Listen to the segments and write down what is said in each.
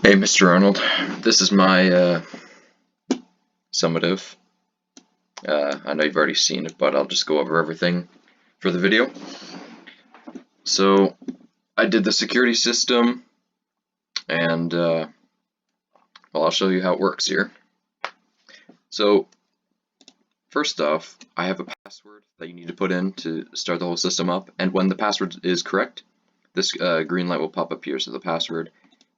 Hey, Mr. Arnold. This is my summative. I know you've already seen it, but I'll just go over everything for the video. So, I did the security system, and well, I'll show you how it works here. So, first off, I have a password that you need to put in to start the whole system up, and when the password is correct, this green light will pop up here. So the password,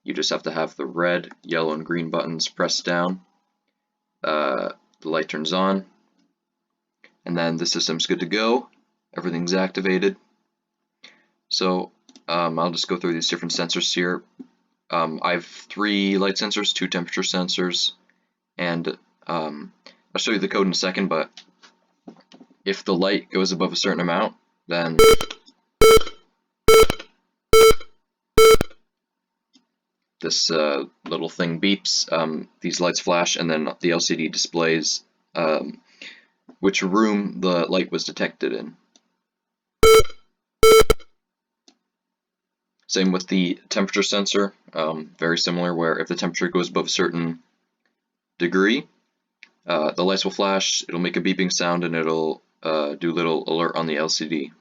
you just have to have the red, yellow, and green buttons pressed down. The light turns on, and then the system's good to go. Everything's activated. So I'll just go through these different sensors here. I have 3 light sensors, 2 temperature sensors, and I'll show you the code in a second, but if the light goes above a certain amount, then this little thing beeps, these lights flash, and then the LCD displays which room the light was detected in. Same with the temperature sensor, very similar, where if the temperature goes above a certain degree, the lights will flash, it'll make a beeping sound, and it'll do a little alert on the LCD.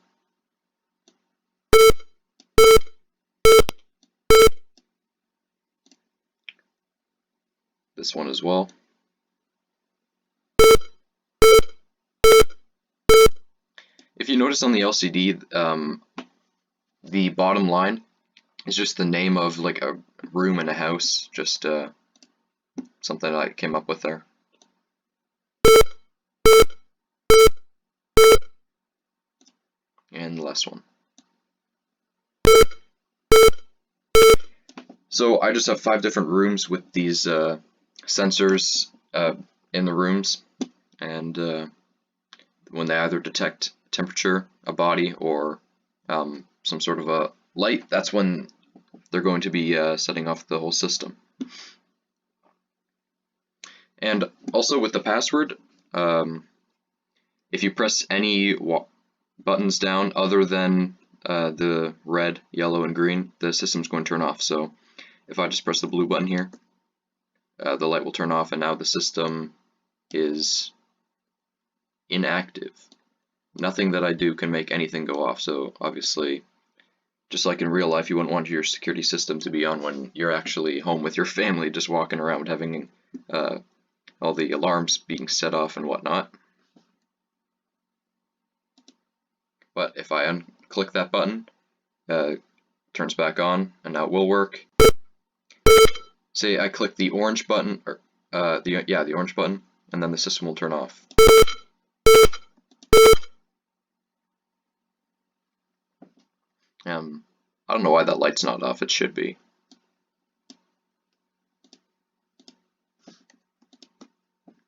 This one as well. If you notice on the LCD, the bottom line is just the name of like a room in a house, just something I came up with there. And the last one. So I just have 5 different rooms with these sensors in the rooms, and when they either detect temperature, a body, or some sort of a light, that's when they're going to be setting off the whole system. And also with the password, if you press any buttons down other than the red, yellow, and green, the system's going to turn off. So if I just press the blue button here, the light will turn off, and now the system is inactive. Nothing that I do can make anything go off. So obviously, just like in real life, you wouldn't want your security system to be on when you're actually home with your family, just walking around having all the alarms being set off and whatnot. But if I unclick that button, it turns back on, and now it will work. Say I click the orange button, or the orange button, and then the system will turn off. I don't know why that light's not off. It should be.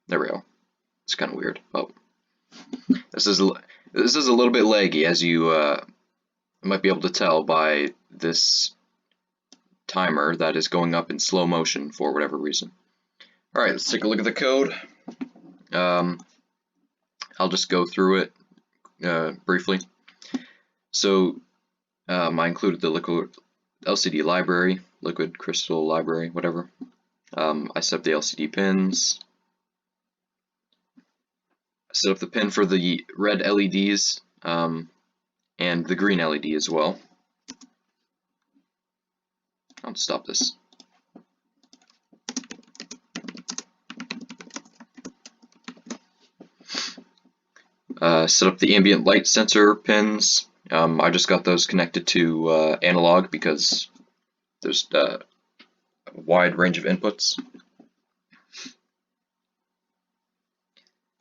There we go. It's kind of weird. Oh, this is a little bit laggy, as you might be able to tell by this timer that is going up in slow motion for whatever reason. All right, let's take a look at the code. I'll just go through it briefly. So I included the liquid LCD library, liquid crystal library, whatever. I set up the LCD pins. I set up the pin for the red LEDs and the green LED as well. I'll stop this. Set up the ambient light sensor pins. I just got those connected to analog because there's a wide range of inputs.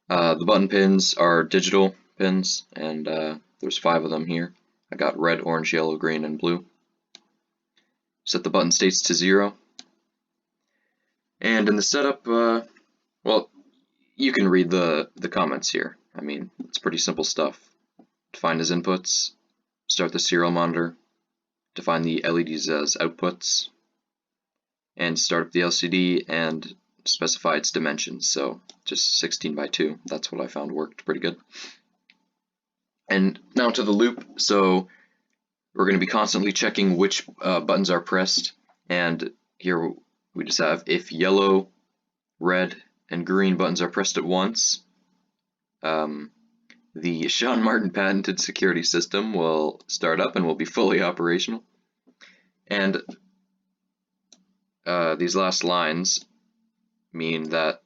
The button pins are digital pins, and there's 5 of them here. I got red, orange, yellow, green, and blue. Set the button states to 0. And in the setup, well, you can read the comments here. I mean, it's pretty simple stuff. Define as inputs, start the serial monitor, define the LEDs as outputs, and start up the LCD and specify its dimensions. So just 16 by 2. That's what I found worked pretty good. And now to the loop. So we're going to be constantly checking which buttons are pressed, and here we just have if yellow, red, and green buttons are pressed at once, the Shaun Martin patented security system will start up and will be fully operational. And these last lines mean that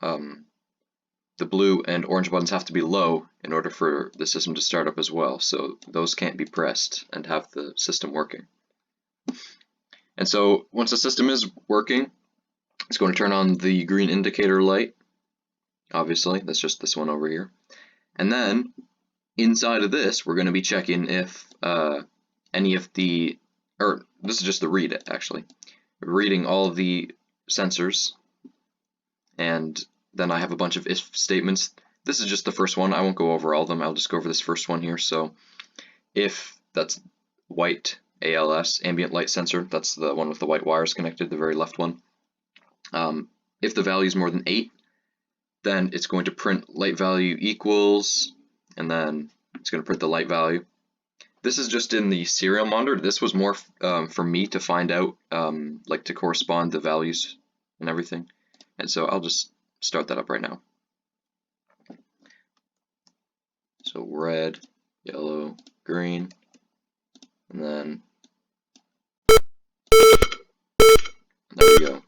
the blue and orange buttons have to be low in order for the system to start up as well. So those can't be pressed and have the system working. And so once the system is working, it's going to turn on the green indicator light. Obviously, that's just this one over here. And then inside of this, we're going to be checking if any of the, or this is just the read actually, reading all of the sensors. And then I have a bunch of if statements. This is just the first one. I won't go over all of them. I'll just go over this first one here. So if that's white ALS, ambient light sensor, that's the one with the white wires connected, the very left one. If the value is more than 8, then it's going to print light value equals, and then it's going to print the light value. This is just in the serial monitor. This was more for me to find out, like to correspond the values and everything. And so I'll just start that up right now. So red, yellow, green, and then there we go.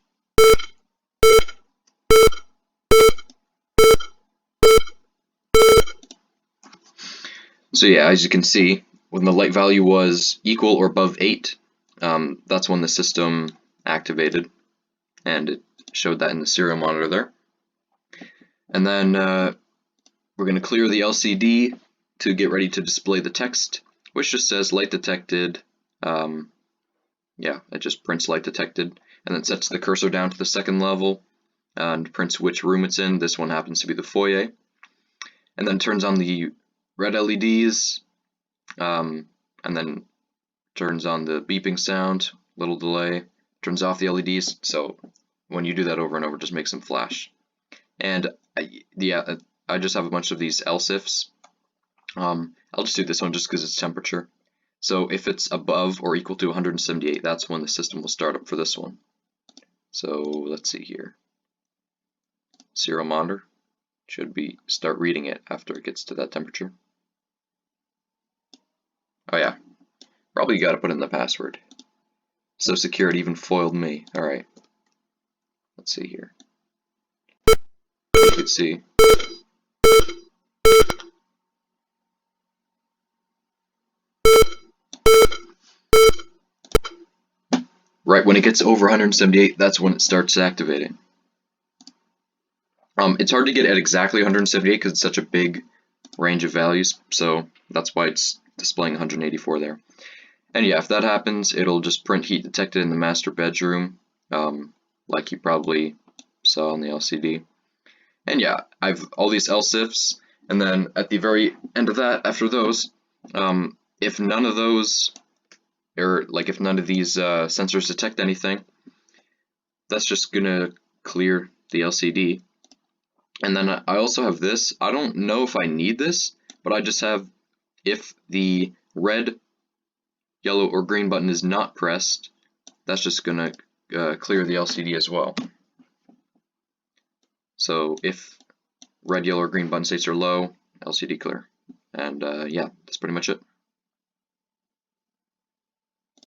So yeah, as you can see, when the light value was equal or above 8, that's when the system activated, and it showed that in the serial monitor there. And then we're going to clear the LCD to get ready to display the text, which just says light detected. Yeah, it just prints light detected, and then sets the cursor down to the second level and prints which room it's in. This one happens to be the foyer. And then turns on the red LEDs, and then turns on the beeping sound, little delay, turns off the LEDs. So when you do that over and over, just makes them flash. And I just have a bunch of these else ifs. I'll just do this one just because it's temperature. So if it's above or equal to 178, that's when the system will start up for this one. So let's see here. Serial monitor should be start reading it after it gets to that temperature. Oh yeah, probably got to put in the password. So secure it even foiled me. All right. Let's see here. You can see. Right when it gets over 178, that's when it starts activating. It's hard to get at exactly 178 because it's such a big range of values, so that's why it's displaying 184 there. And yeah, if that happens, it'll just print heat detected in the master bedroom, like you probably saw on the LCD. And yeah, I've all these else ifs, and then at the very end of that, after those, if none of those, or like if none of these sensors detect anything, that's just gonna clear the LCD. And then I also have this. I don't know if I need this, but I just have if the red, yellow, or green button is not pressed, that's just gonna clear the LCD as well. So if red, yellow, or green button states are low, LCD clear. And yeah, that's pretty much it.